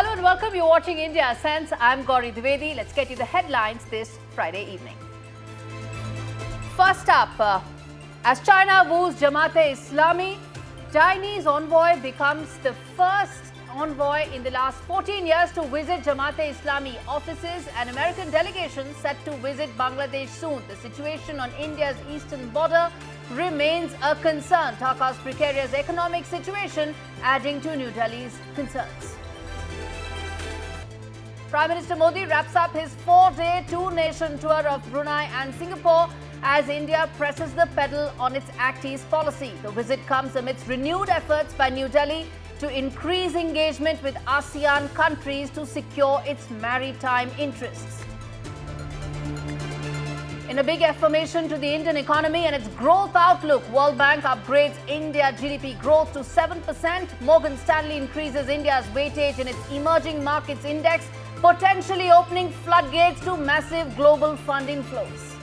Hello and welcome. You're watching India Sense. I'm Gauri Dwivedi. Let's get you the headlines this Friday evening. First up, as China woos Jamaat-e-Islami, Chinese envoy becomes the first envoy in the last 14 years to visit Jamaat-e-Islami offices, and American delegation set to visit Bangladesh soon. The situation on India's eastern border remains a concern. Dhaka's precarious economic situation adding to New Delhi's concerns. Prime Minister Modi wraps up his 4-day two-nation tour of Brunei and Singapore as India presses the pedal on its Act East policy. The visit comes amidst renewed efforts by New Delhi to increase engagement with ASEAN countries to secure its maritime interests. In a big affirmation to the Indian economy and its growth outlook, World Bank upgrades India GDP growth to 7%. Morgan Stanley increases India's weightage in its emerging markets index, potentially opening floodgates to massive global funding flows.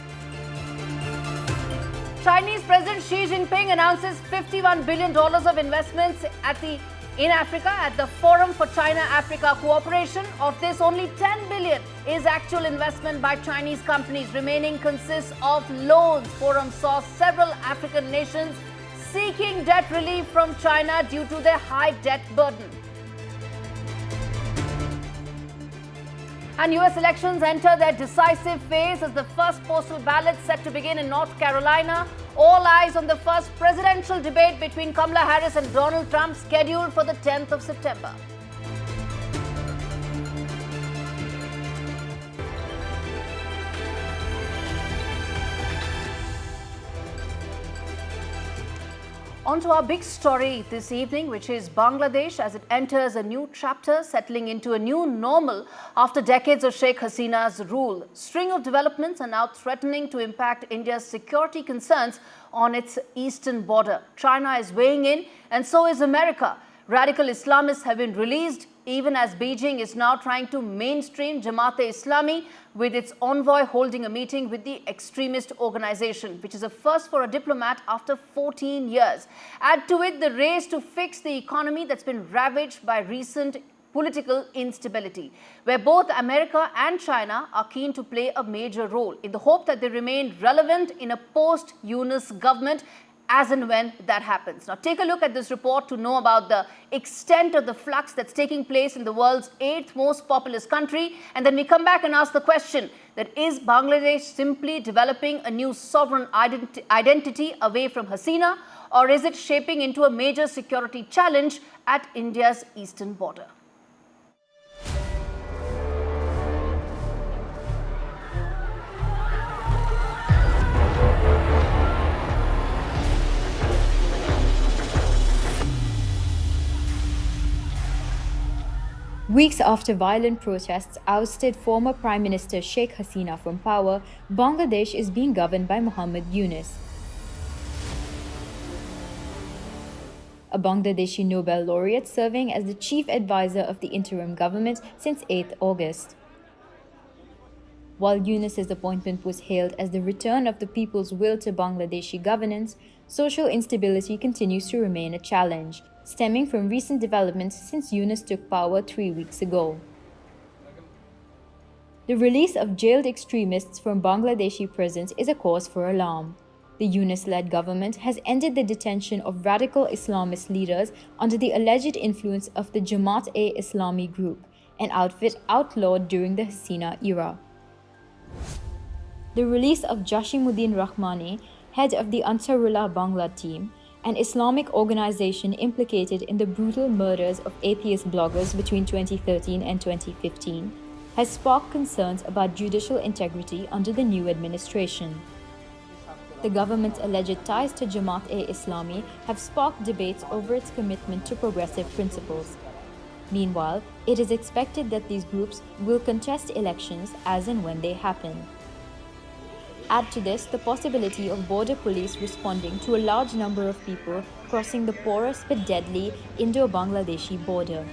Chinese President Xi Jinping announces $51 billion of investments in Africa at the Forum for China-Africa Cooperation. Of this, only $10 billion is actual investment by Chinese companies. Remaining consists of loans. Forum saw several African nations seeking debt relief from China due to their high debt burden. And US elections enter their decisive phase as the first postal ballot set to begin in North Carolina. All eyes on the first presidential debate between Kamala Harris and Donald Trump, scheduled for the 10th of September. On to our big story this evening, which is Bangladesh as it enters a new chapter, settling into a new normal after decades of Sheikh Hasina's rule. String of developments are now threatening to impact India's security concerns on its eastern border. China is weighing in, and so is America. Radical Islamists have been released, even as Beijing is now trying to mainstream Jamaat-e-Islami, with its envoy holding a meeting with the extremist organization, which is a first for a diplomat after 14 years. Add to it the race to fix the economy that's been ravaged by recent political instability, where both America and China are keen to play a major role in the hope that they remain relevant in a post-Yunus government as and when that happens. Now take a look at this report to know about the extent of the flux that's taking place in the world's 8th most populous country, and then we come back and ask the question that is Bangladesh simply developing a new sovereign identity away from Hasina, or is it shaping into a major security challenge at India's eastern border? Weeks after violent protests ousted former Prime Minister Sheikh Hasina from power, Bangladesh is being governed by Muhammad Yunus, a Bangladeshi Nobel laureate serving as the chief advisor of the interim government since 8 August. While Yunus's appointment was hailed as the return of the people's will to Bangladeshi governance, social instability continues to remain a challenge, stemming from recent developments since Yunus took power 3 weeks ago. The release of jailed extremists from Bangladeshi prisons is a cause for alarm. The Yunus-led government has ended the detention of radical Islamist leaders under the alleged influence of the Jamaat-e-Islami group, an outfit outlawed during the Hasina era. The release of Jashimuddin Rahmani, head of the Ansarullah Bangla team, an Islamic organization implicated in the brutal murders of atheist bloggers between 2013 and 2015, has sparked concerns about judicial integrity under the new administration. The government's alleged ties to Jamaat-e-Islami have sparked debates over its commitment to progressive principles. Meanwhile, it is expected that these groups will contest elections as and when they happen. Add to this the possibility of border police responding to a large number of people crossing the porous but deadly Indo-Bangladeshi border.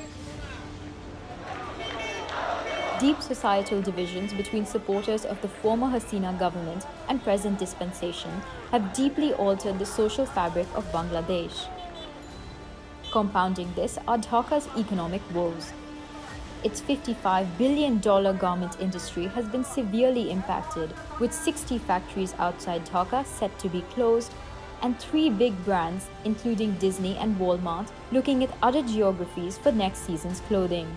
Deep societal divisions between supporters of the former Hasina government and present dispensation have deeply altered the social fabric of Bangladesh. Compounding this are Dhaka's economic woes. its $55 billion garment industry has been severely impacted, with 60 factories outside Dhaka set to be closed, and 3 big brands, including Disney and Walmart, looking at other geographies for next season's clothing.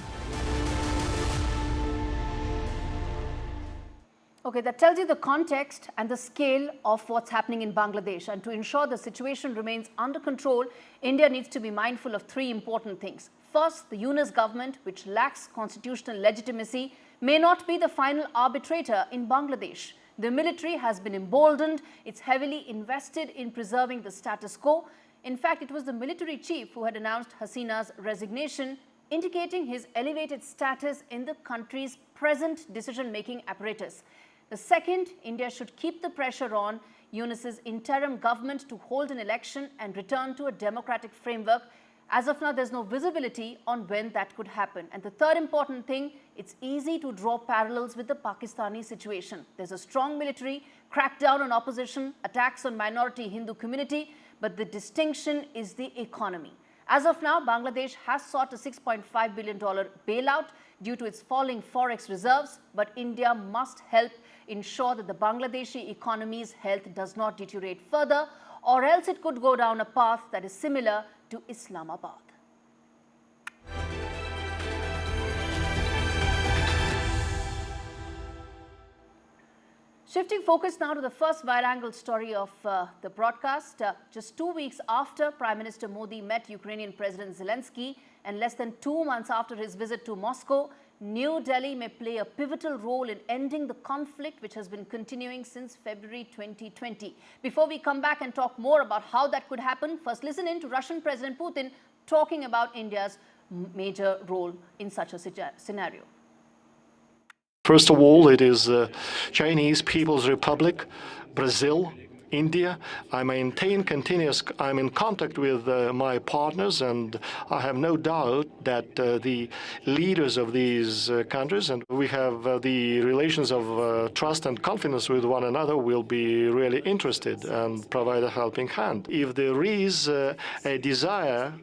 Okay, that tells you the context and the scale of what's happening in Bangladesh. And to ensure the situation remains under control, India needs to be mindful of 3 important things. First, the Yunus government, which lacks constitutional legitimacy, may not be the final arbitrator in Bangladesh. The military has been emboldened. It's heavily invested in preserving the status quo. In fact, it was the military chief who had announced Hasina's resignation, indicating his elevated status in the country's present decision-making apparatus. The second, India should keep the pressure on Yunus's interim government to hold an election and return to a democratic framework. As of now, there's no visibility on when that could happen. And the third important thing, it's easy to draw parallels with the Pakistani situation. There's a strong military, crackdown on opposition, attacks on minority Hindu community, but the distinction is the economy. As of now, Bangladesh has sought a $6.5 billion bailout due to its falling forex reserves, but India must help ensure that the Bangladeshi economy's health does not deteriorate further, or else it could go down a path that is similar to Islamabad. Shifting focus now to the first wide-angle story of the broadcast. Just 2 weeks after Prime Minister Modi met Ukrainian President Zelensky and less than 2 months after his visit to Moscow, New Delhi may play a pivotal role in ending the conflict which has been continuing since February 2020. Before we come back and talk more about how that could happen, first listen in to Russian President Putin talking about India's major role in such a scenario. First of all, it is Chinese People's Republic, Brazil, India. I'm in contact with my partners, and I have no doubt that the leaders of these countries, and we have the relations of trust and confidence with one another, will be really interested and provide a helping hand. If there is a desire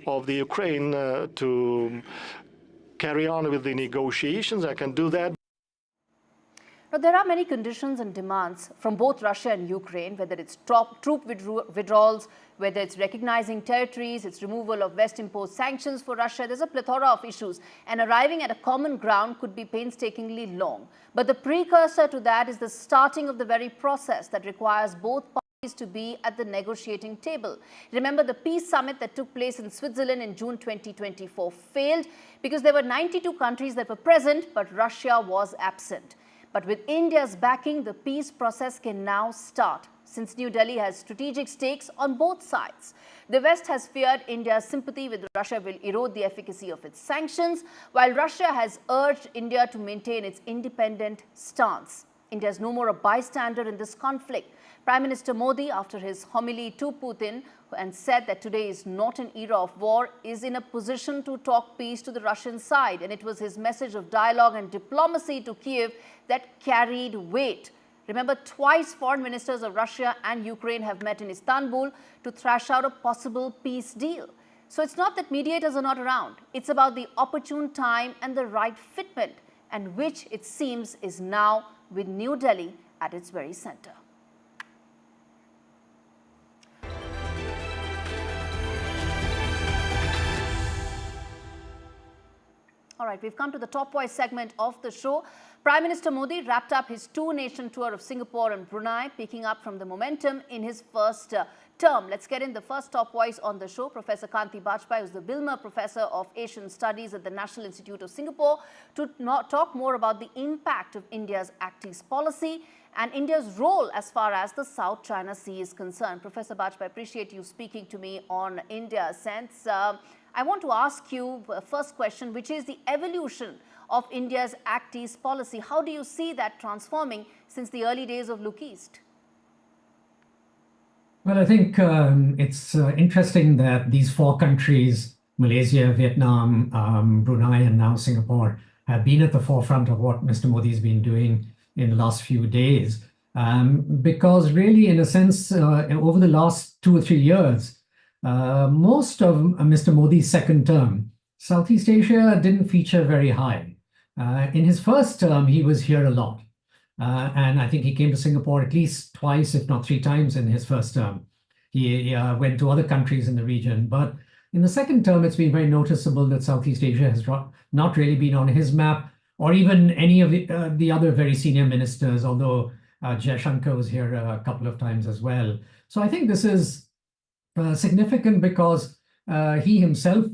of the Ukraine to carry on with the negotiations, I can do that. But there are many conditions and demands from both Russia and Ukraine, whether it's troop withdrawals, whether it's recognizing territories, it's removal of West-imposed sanctions for Russia. There's a plethora of issues, and arriving at a common ground could be painstakingly long. But the precursor to that is the starting of the very process that requires both parties to be at the negotiating table. Remember, the peace summit that took place in Switzerland in June 2024 failed because there were 92 countries that were present, but Russia was absent. But with India's backing, the peace process can now start, since New Delhi has strategic stakes on both sides. The West has feared India's sympathy with Russia will erode the efficacy of its sanctions, while Russia has urged India to maintain its independent stance. India is no more a bystander in this conflict. Prime Minister Modi, after his homily to Putin, and said that today is not an era of war, is in a position to talk peace to the Russian side. And it was his message of dialogue and diplomacy to Kiev that carried weight. Remember, twice foreign ministers of Russia and Ukraine have met in Istanbul to thrash out a possible peace deal. So it's not that mediators are not around. It's about the opportune time and the right fitment, and which it seems is now with New Delhi at its very center. All right, we've come to the top voice segment of the show. Prime Minister Modi wrapped up his 2-nation tour of Singapore and Brunei, picking up from the momentum in his first term. Let's get in the first top voice on the show, Professor Kanti Bajpai, who's the Wilmer Professor of Asian Studies at the National Institute of Singapore, to talk more about the impact of India's Act East policy and India's role as far as the South China Sea is concerned. Professor Bajpai, I appreciate you speaking to me on India's sense. I want to ask you a first question, which is the evolution of India's Act East policy. How do you see that transforming since the early days of Look East? Well, I think it's interesting that these 4 countries, Malaysia, Vietnam, Brunei, and now Singapore, have been at the forefront of what Mr. Modi has been doing in the last few days. Because really, in a sense, over the last 2 or 3 years, most of Mr. Modi's second term Southeast Asia didn't feature very high. In his first term, he was here a lot. And I think he came to Singapore at least twice, if not 3 times in his first term. He went to other countries in the region. But in the second term, it's been very noticeable that Southeast Asia has not really been on his map, or even any of the other very senior ministers, although Jaishankar was here a couple of times as well. So I think this is significant because he himself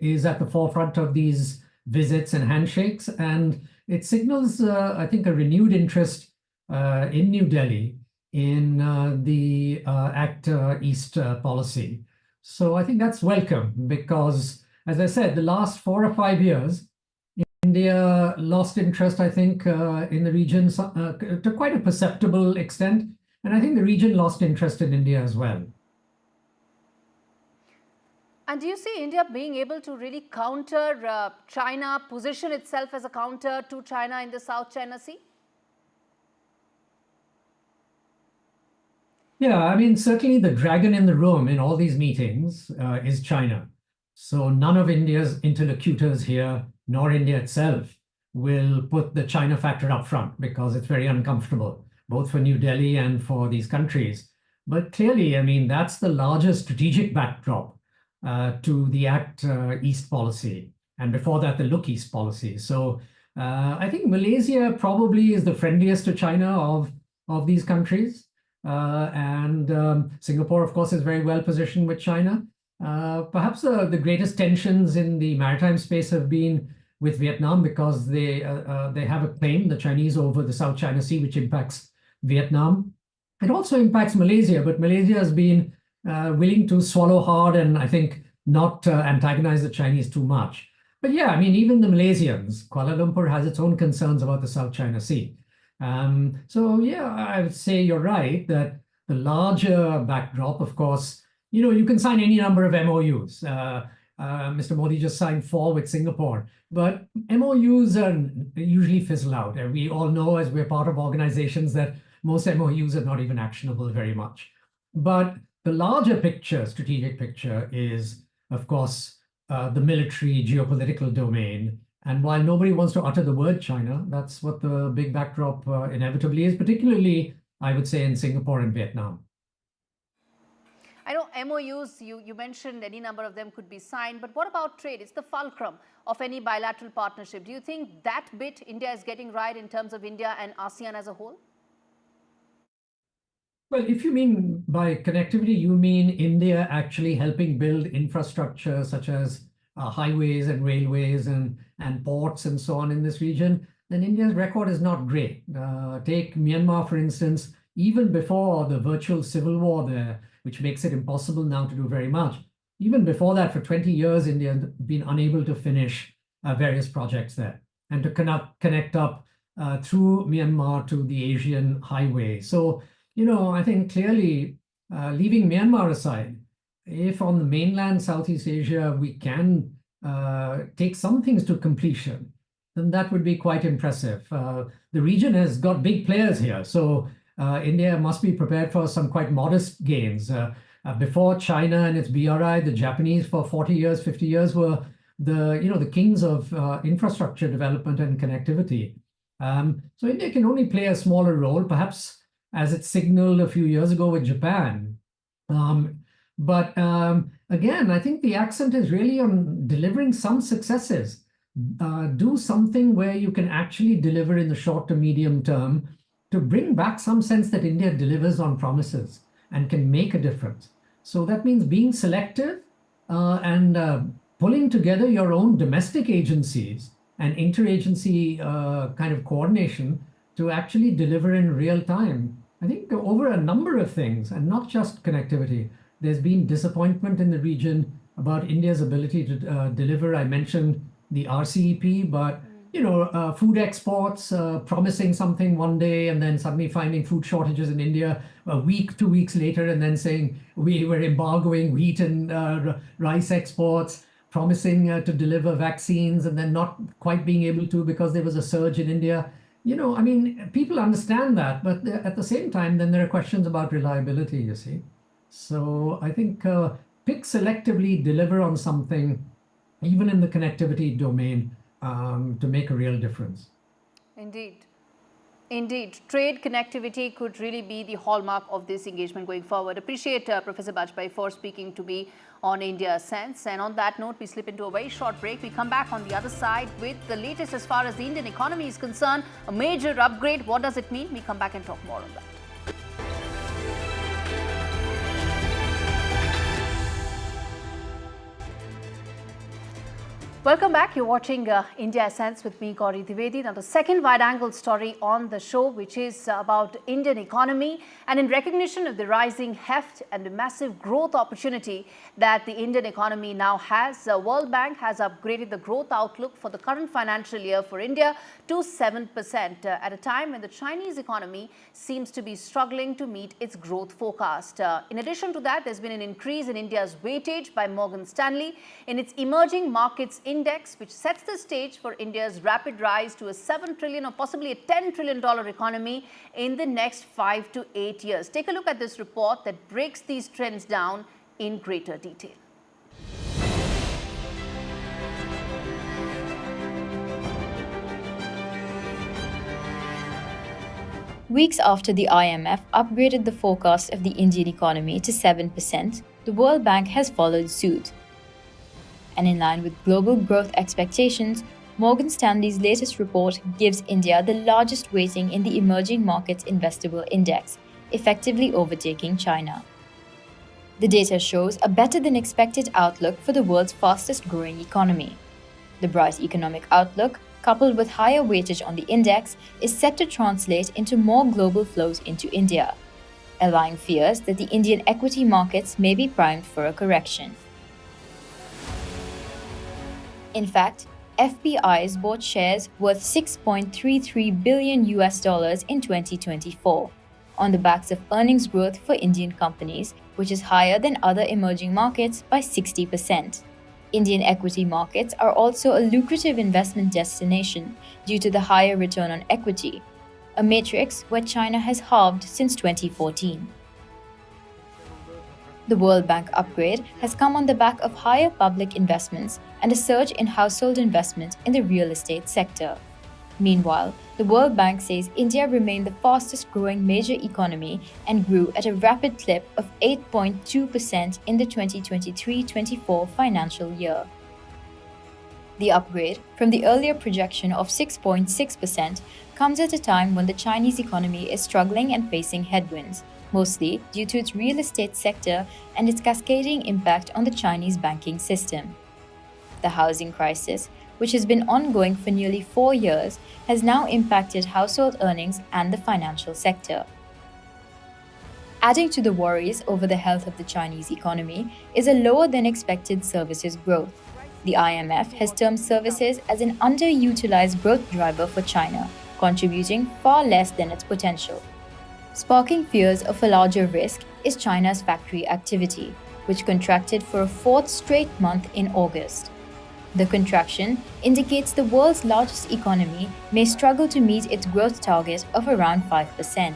is at the forefront of these visits and handshakes, and it signals, I think, a renewed interest in New Delhi in the Act East policy. So I think that's welcome because, as I said, the last 4 or 5 years, India lost interest, I think, in the region to quite a perceptible extent. And I think the region lost interest in India as well. And do you see India being able to really counter China, position itself as a counter to China in the South China Sea? Yeah, I mean, certainly the dragon in the room in all these meetings is China. So none of India's interlocutors here, nor India itself, will put the China factor up front because it's very uncomfortable, both for New Delhi and for these countries. But clearly, I mean, that's the largest strategic backdrop to the Act East policy, and before that, the Look East policy. So I think Malaysia probably is the friendliest to China of these countries. And Singapore, of course, is very well positioned with China. Perhaps the greatest tensions in the maritime space have been with Vietnam because they have a claim, the Chinese, over the South China Sea, which impacts Vietnam. It also impacts Malaysia, but Malaysia has been willing to swallow hard and I think not antagonize the Chinese too much. But yeah, I mean, even the Malaysians, Kuala Lumpur has its own concerns about the South China Sea. So yeah, I would say you're right that the larger backdrop, of course, you can sign any number of MOUs. Mr. Modi just signed 4 with Singapore, but MOUs are usually fizzle out. And we all know, as we're part of organizations, that most MOUs are not even actionable very much. But the larger picture, strategic picture, is, of course, the military geopolitical domain. And while nobody wants to utter the word China, that's what the big backdrop inevitably is, particularly, I would say, in Singapore and Vietnam. I know MOUs, you mentioned any number of them could be signed, but what about trade? It's the fulcrum of any bilateral partnership. Do you think that bit India is getting right in terms of India and ASEAN as a whole? Well, if you mean by connectivity, you mean India actually helping build infrastructure such as highways and railways and ports and so on in this region, then India's record is not great. Take Myanmar, for instance, even before the virtual civil war there, which makes it impossible now to do very much. Even before that, for 20 years, India has been unable to finish various projects there and to connect up through Myanmar to the Asian highway. So, I think clearly, leaving Myanmar aside, if on the mainland Southeast Asia we can take some things to completion, then that would be quite impressive. The region has got big players here, so India must be prepared for some quite modest gains. Before China and its BRI, the Japanese for 40 years, 50 years were the kings of infrastructure development and connectivity. So India can only play a smaller role, perhaps as it signaled a few years ago with Japan. But again, I think the accent is really on delivering some successes. Do something where you can actually deliver in the short to medium term to bring back some sense that India delivers on promises and can make a difference. So that means being selective and pulling together your own domestic agencies and interagency kind of coordination to actually deliver in real time. I think over a number of things, and not just connectivity, there's been disappointment in the region about India's ability to deliver. I mentioned the RCEP, but food exports, promising something one day and then suddenly finding food shortages in India a week, 2 weeks later, and then saying we were embargoing wheat and rice exports, promising to deliver vaccines and then not quite being able to because there was a surge in India. I mean, people understand that, but at the same time, then there are questions about reliability, you see. So I think pick selectively, deliver on something, even in the connectivity domain, to make a real difference. Indeed. Indeed, trade connectivity could really be the hallmark of this engagement going forward. Appreciate Professor Bajpai for speaking to me on India Sense. And on that note, we slip into a very short break. We come back on the other side with the latest as far as the Indian economy is concerned. A major upgrade. What does it mean? We come back and talk more on that. Welcome back. You're watching India Sense with me, Gauri Dwivedi. Now, the second wide-angle story on the show, which is about Indian economy, and in recognition of the rising heft and the massive growth opportunity that the Indian economy now has, World Bank has upgraded the growth outlook for the current financial year for India to 7% at a time when the Chinese economy seems to be struggling to meet its growth forecast. In addition to that, there's been an increase in India's weightage by Morgan Stanley in its emerging markets index, which sets the stage for India's rapid rise to a $7 trillion or possibly a $10 trillion economy in the next 5 to 8 years. Take a look at this report that breaks these trends down in greater detail. Weeks after the IMF upgraded the forecast of the Indian economy to 7%, the World Bank has followed suit. And in line with global growth expectations, Morgan Stanley's latest report gives India the largest weighting in the Emerging Markets Investable Index, effectively overtaking China. The data shows a better-than-expected outlook for the world's fastest-growing economy. The bright economic outlook, coupled with higher weightage on the index, is set to translate into more global flows into India, allaying fears that the Indian equity markets may be primed for a correction. In fact, FPIs bought shares worth $6.33 billion in 2024, on the backs of earnings growth for Indian companies, which is higher than other emerging markets by 60%. Indian equity markets are also a lucrative investment destination due to the higher return on equity, a matrix where China has halved since 2014. The World Bank upgrade has come on the back of higher public investments and a surge in household investment in the real estate sector. Meanwhile, the World Bank says India remained the fastest growing major economy and grew at a rapid clip of 8.2% in the 2023-24 financial year. The upgrade from the earlier projection of 6.6% comes at a time when the Chinese economy is struggling and facing headwinds, mostly due to its real estate sector and its cascading impact on the Chinese banking system. The housing crisis, which has been ongoing for nearly 4 years, has now impacted household earnings and the financial sector. Adding to the worries over the health of the Chinese economy is a lower than expected services growth. The IMF has termed services as an underutilized growth driver for China, contributing far less than its potential. Sparking fears of a larger risk is China's factory activity, which contracted for a fourth straight month in August. The contraction indicates the world's largest economy may struggle to meet its growth target of around 5%.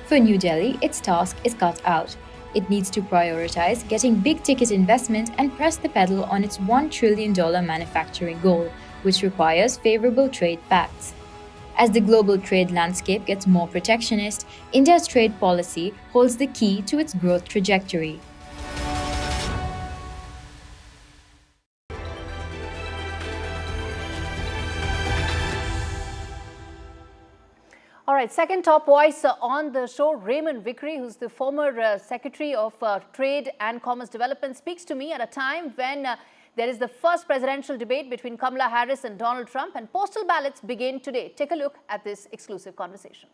For New Delhi, its task is cut out. It needs to prioritize getting big-ticket investment and press the pedal on its $1 trillion manufacturing goal, which requires favorable trade pacts. As the global trade landscape gets more protectionist, India's trade policy holds the key to its growth trajectory. All right, second top voice on the show, Raymond Vickery, who's the former Secretary of Trade and Commerce Development, speaks to me at a time when there is the first presidential debate between Kamala Harris and Donald Trump, and postal ballots begin today. Take a look at this exclusive conversation.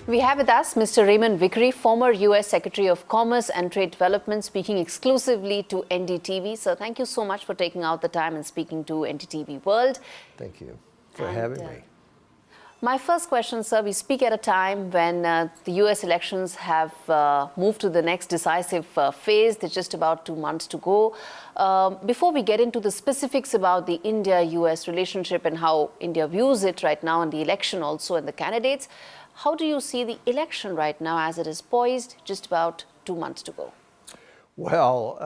We have with us Mr. Raymond Vickery, former U.S. Secretary of Commerce and Trade Development, speaking exclusively to NDTV. So thank you so much for taking out the time and speaking to NDTV World. Thank you for having me. My first question, sir, we speak at a time when the U.S. elections have moved to the next decisive phase. There's just about 2 months to go. Before we get into the specifics about the India-U.S. relationship and how India views it right now, and the election also, and the candidates, how do you see the election right now as it is poised, just about 2 months to go? Well,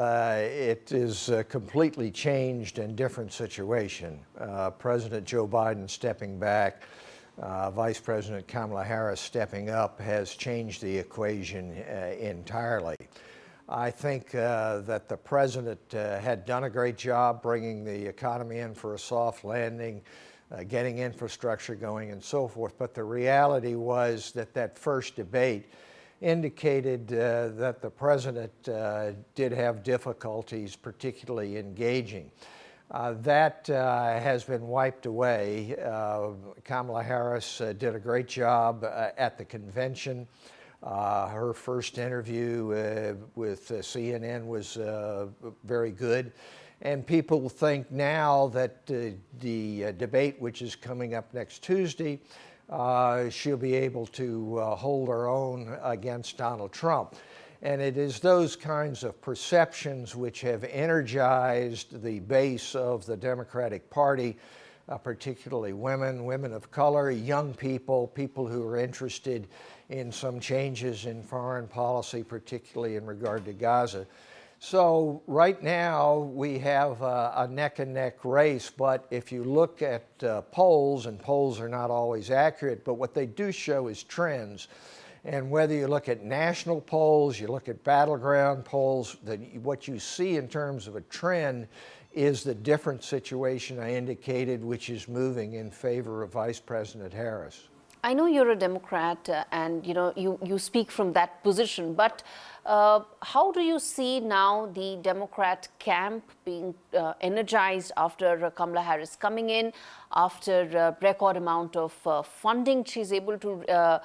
it is a completely changed and different situation. President Joe Biden stepping back, Vice President Kamala Harris stepping up has changed the equation entirely. I think that the president had done a great job bringing the economy in for a soft landing, getting infrastructure going and so forth, but the reality was that that first debate indicated that the president did have difficulties, particularly engaging. That has been wiped away. Kamala Harris did a great job at the convention. Her first interview with CNN was very good. And people think now that the debate, which is coming up next Tuesday, she'll be able to hold her own against Donald Trump. And it is those kinds of perceptions which have energized the base of the Democratic Party, particularly women of color, young people, people who are interested in some changes in foreign policy, particularly in regard to Gaza. So right now we have a neck-and-neck race, but if you look at polls, and polls are not always accurate, but what they do show is trends. And whether you look at national polls, you look at battleground polls, what you see in terms of a trend is the different situation I indicated, which is moving in favor of Vice President Harris. I know you're a Democrat and you speak from that position, but how do you see now the Democrat camp being energized after Kamala Harris coming in, after a record amount of funding she's able to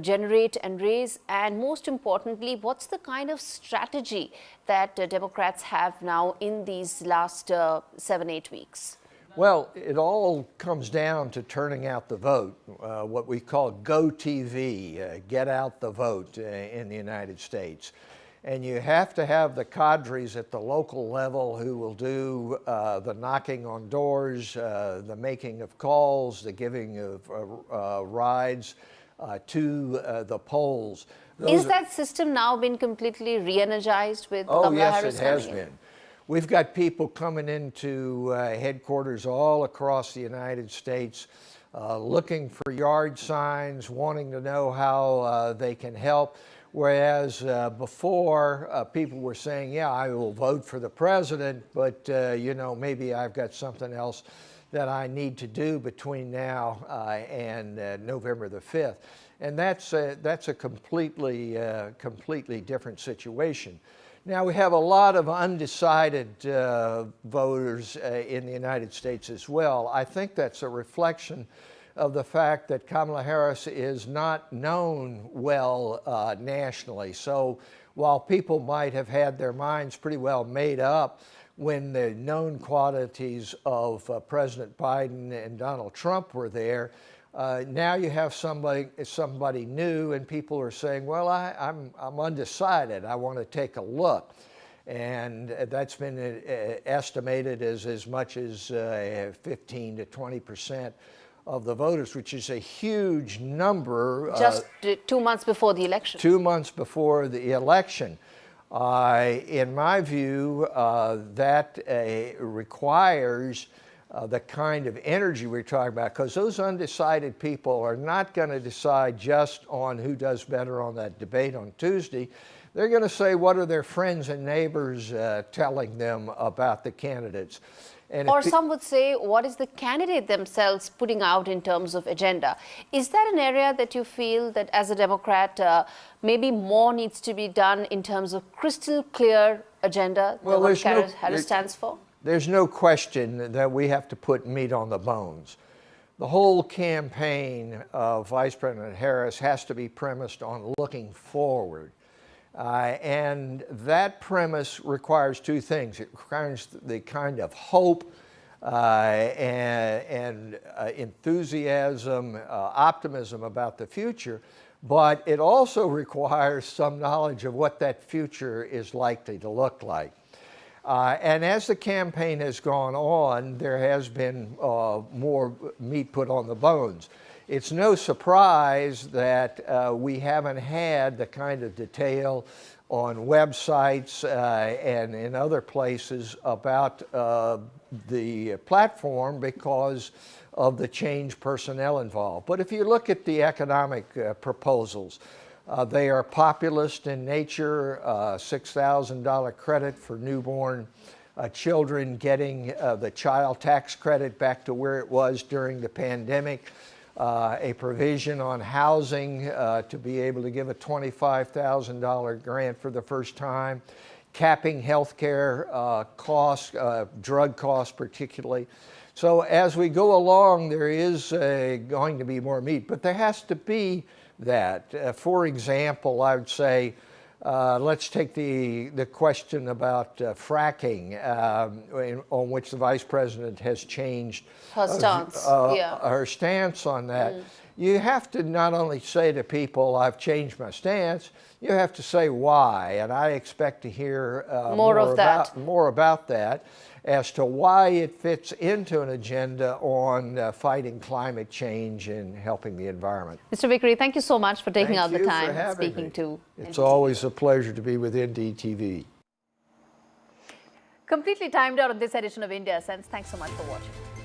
generate and raise, and most importantly, what's the kind of strategy that Democrats have now in these last 7-8 weeks? Well, it all comes down to turning out the vote, what we call Go TV, get out the vote in the United States. And you have to have the cadres at the local level who will do the knocking on doors, the making of calls, the giving of rides to the polls. Is that system now been completely re-energized with Kamala Harris coming in? Oh, yes, it has been. We've got people coming into headquarters all across the United States looking for yard signs, wanting to know how they can help. Whereas before, people were saying, yeah, I will vote for the president, but maybe I've got something else that I need to do between now and November the 5th. And that's a completely different situation. Now, we have a lot of undecided voters in the United States as well. I think that's a reflection of the fact that Kamala Harris is not known well nationally. So while people might have had their minds pretty well made up when the known qualities of President Biden and Donald Trump were there, now you have somebody new, and people are saying, well, I'm undecided. I want to take a look. And that's been estimated as much as 15 to 20% of the voters, which is a huge number. Just 2 months before the election. 2 months before the election. In my view, that requires the kind of energy we're talking about, because those undecided people are not going to decide just on who does better on that debate on Tuesday. They're going to say, what are their friends and neighbors telling them about the candidates? And or some would say, what is the candidate themselves putting out in terms of agenda? Is that an area that you feel that as a Democrat, maybe more needs to be done in terms of crystal clear agenda that what Harris stands for? There's no question that we have to put meat on the bones. The whole campaign of Vice President Harris has to be premised on looking forward. And that premise requires two things. It requires the kind of hope and enthusiasm, optimism about the future, but it also requires some knowledge of what that future is likely to look like. And as the campaign has gone on, there has been more meat put on the bones. it's no surprise that we haven't had the kind of detail on websites and in other places about the platform because of the change personnel involved. But if you look at the economic proposals, they are populist in nature, $6,000 credit for newborn children, getting the child tax credit back to where it was during the pandemic, a provision on housing to be able to give a $25,000 grant for the first time, capping healthcare costs, drug costs particularly. So as we go along, there is going to be more meat, but there has to be that. For example, I would say, let's take the question about fracking, on which the Vice President has changed Her stance, her stance on that. You have to not only say to people, I've changed my stance, you have to say why, and I expect to hear more about that as to why it fits into an agenda on fighting climate change and helping the environment. Mr. Vickery, thank you so much for taking out Thank the you time for and having speaking me. to It's NDTV. always a pleasure to be with NDTV. Completely timed out on this edition of India Sense. Thanks so much for watching.